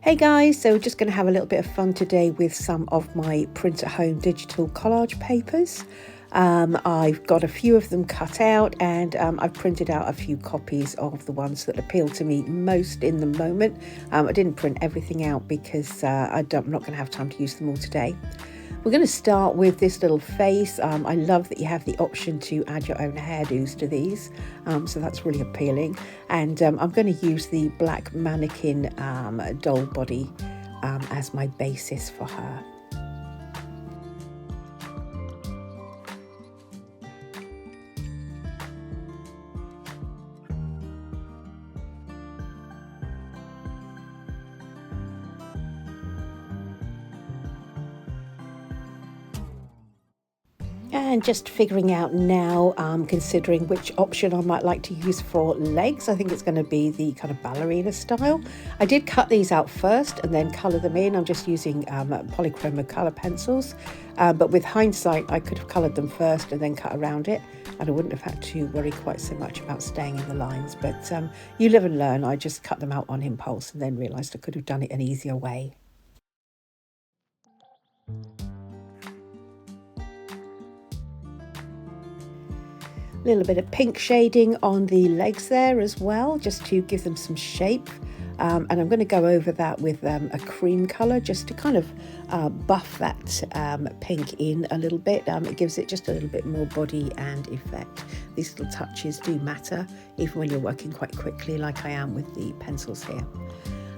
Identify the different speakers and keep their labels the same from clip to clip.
Speaker 1: Hey guys, so we're just going to have a little bit of fun today with some of my print at home digital collage papers. I've got a few of them cut out and I've printed out a few copies of the ones that appeal to me most in the moment. I didn't print everything out because I'm not going to have time to use them all today. We're going to start with this little face. I love that you have the option to add your own hairdos to these, so that's really appealing. And I'm going to use the black mannequin doll body as my basis for her. And just figuring out now, considering which option I might like to use for legs. I think it's going to be the kind of ballerina style. I did cut these out first and then colour them in. I'm just using polychroma colour pencils. But with hindsight, I could have coloured them first and then cut around it. And I wouldn't have had to worry quite so much about staying in the lines. But you live and learn. I just cut them out on impulse and then realised I could have done it an easier way. A little bit of pink shading on the legs there as well, just to give them some shape. And I'm going to go over that with a cream colour just to kind of buff that pink in a little bit. It gives it just a little bit more body and effect. These little touches do matter, even when you're working quite quickly like I am with the pencils here.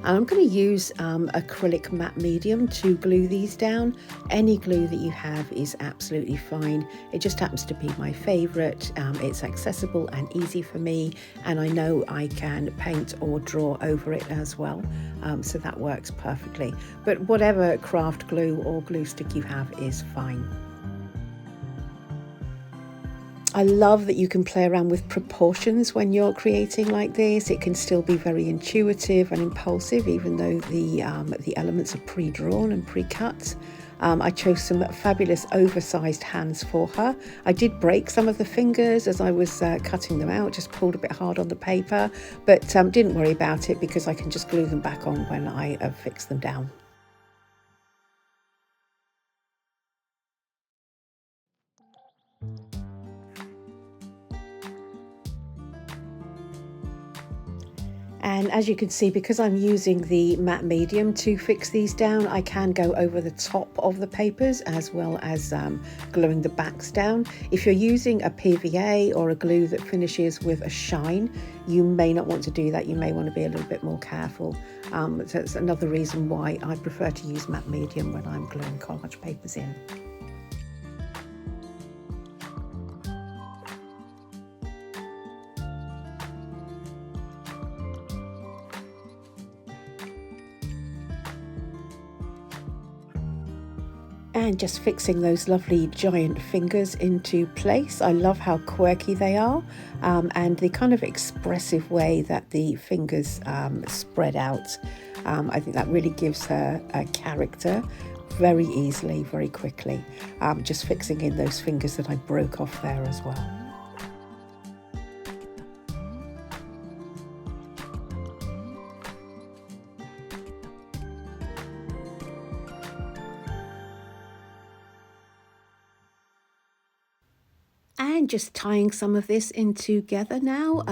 Speaker 1: And I'm going to use acrylic matte medium to glue these down. Any glue that you have is absolutely fine. It just happens to be my favourite. It's accessible and easy for me, and I know I can paint or draw over it as well, so that works perfectly. But whatever craft glue or glue stick you have is fine. I love that you can play around with proportions when you're creating like this. It can still be very intuitive and impulsive, even though the elements are pre-drawn and pre-cut. I chose some fabulous oversized hands for her. I did break some of the fingers as I was cutting them out, just pulled a bit hard on the paper, but didn't worry about it because I can just glue them back on when I fix them down. And as you can see, because I'm using the matte medium to fix these down, I can go over the top of the papers as well as gluing the backs down. If you're using a PVA or a glue that finishes with a shine, you may not want to do that. You may want to be a little bit more careful. So it's another reason why I prefer to use matte medium when I'm gluing collage papers in. And just fixing those lovely giant fingers into place. I love how quirky they are, and the kind of expressive way that the fingers spread out. I think that really gives her a character very easily, very quickly. Just fixing in those fingers that I broke off there as well. And just tying some of this in together now,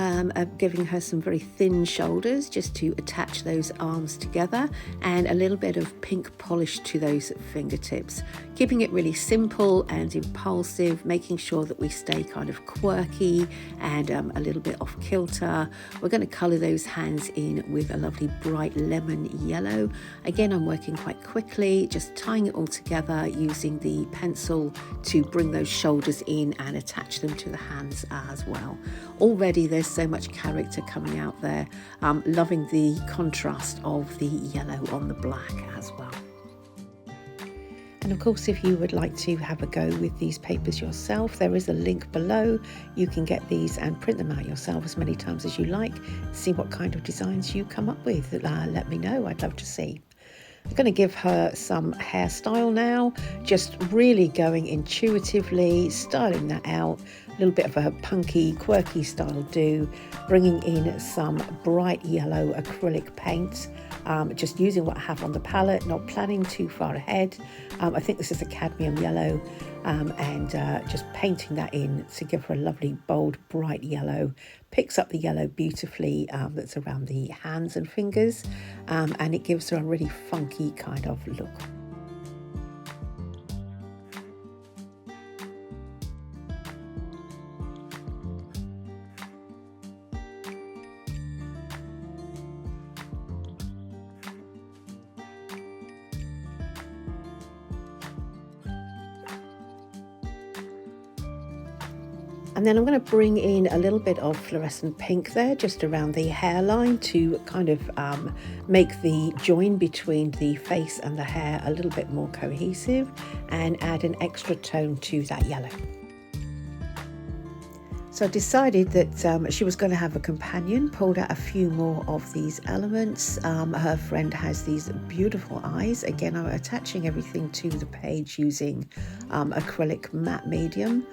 Speaker 1: giving her some very thin shoulders just to attach those arms together, and a little bit of pink polish to those fingertips. Keeping it really simple and impulsive, making sure that we stay kind of quirky and a little bit off kilter. We're going to colour those hands in with a lovely bright lemon yellow. Again, I'm working quite quickly, just tying it all together using the pencil to bring those shoulders in and attach them to the hands as well. Already there's so much character coming out there. Loving the contrast of the yellow on the black as well. And of course, if you would like to have a go with these papers yourself, there is a link below. You can get these and print them out yourself as many times as you like. See what kind of designs you come up with. Let me know, I'd love to see. I'm going to give her some hairstyle now, just really going intuitively, styling that out. little bit of a punky, quirky style do, bringing in some bright yellow acrylic paint. Just using what I have on the palette, not planning too far ahead. I think this is a cadmium yellow, and just painting that in to give her a lovely, bold, bright yellow. Picks up the yellow beautifully that's around the hands and fingers, and it gives her a really funky kind of look. And then I'm going to bring in a little bit of fluorescent pink there, just around the hairline, to kind of make the join between the face and the hair a little bit more cohesive, and add an extra tone to that yellow. So I decided that she was going to have a companion, pulled out a few more of these elements. Her friend has these beautiful eyes. Again, I'm attaching everything to the page using acrylic matte medium.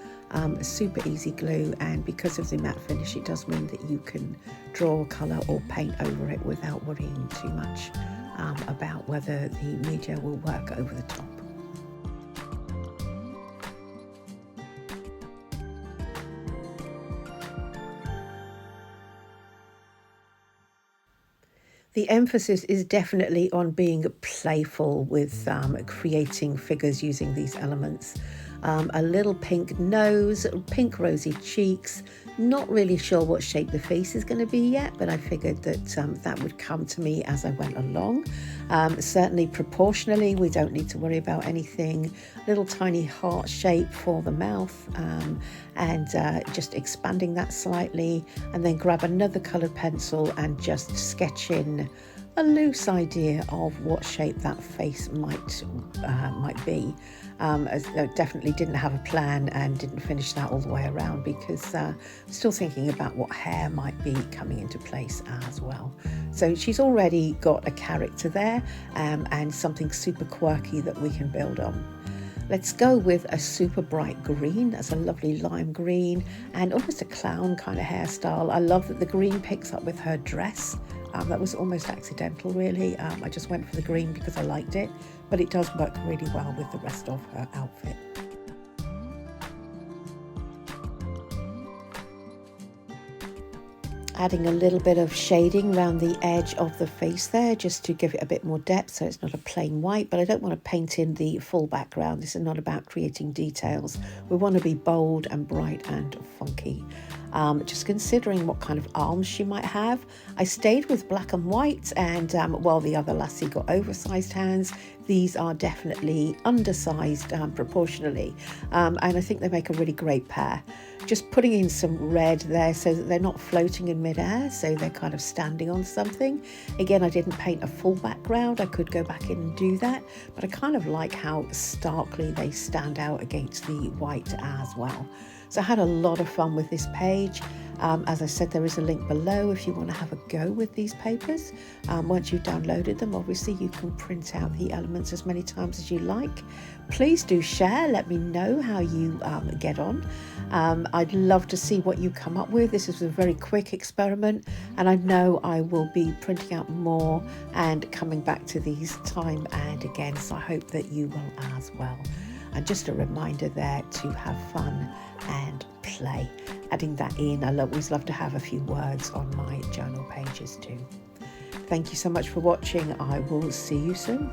Speaker 1: Super easy glue, and because of the matte finish, it does mean that you can draw colour or paint over it without worrying too much about whether the media will work over the top. The emphasis is definitely on being playful with creating figures using these elements. A little pink nose, pink rosy cheeks. Not really sure what shape the face is going to be yet, but I figured that that would come to me as I went along. Certainly proportionally, we don't need to worry about anything. Little tiny heart shape for the mouth, and just expanding that slightly, and then grab another coloured pencil and just sketch in a loose idea of what shape that face might be. I definitely didn't have a plan and didn't finish that all the way around, because I'm still thinking about what hair might be coming into place as well. So she's already got a character there, and something super quirky that we can build on. Let's go with a super bright green. That's a lovely lime green and almost a clown kind of hairstyle. I love that the green picks up with her dress. That was almost accidental, really. I just went for the green because I liked it, but it does work really well with the rest of her outfit. Adding a little bit of shading around the edge of the face there, just to give it a bit more depth, so it's not a plain white, but I don't want to paint in the full background. This is not about creating details. We want to be bold and bright and funky. Just considering what kind of arms she might have. I stayed with black and white, and while the other lassie got oversized hands, these are definitely undersized proportionally, and I think they make a really great pair. Just putting in some red there so that they're not floating in midair, so they're kind of standing on something. Again, I didn't paint a full background. I could go back in and do that, but I kind of like how starkly they stand out against the white as well. So I had a lot of fun with this page. As I said, there is a link below if you want to have a go with these papers. Once you've downloaded them, obviously you can print out the elements as many times as you like. Please do share. Let me know how you get on. I'd love to see what you come up with. This is a very quick experiment, and I know I will be printing out more and coming back to these time and again, so I hope that you will as well. And just a reminder there to have fun and play. Adding that in, I always love to have a few words on my journal pages too. Thank you so much for watching. I will see you soon.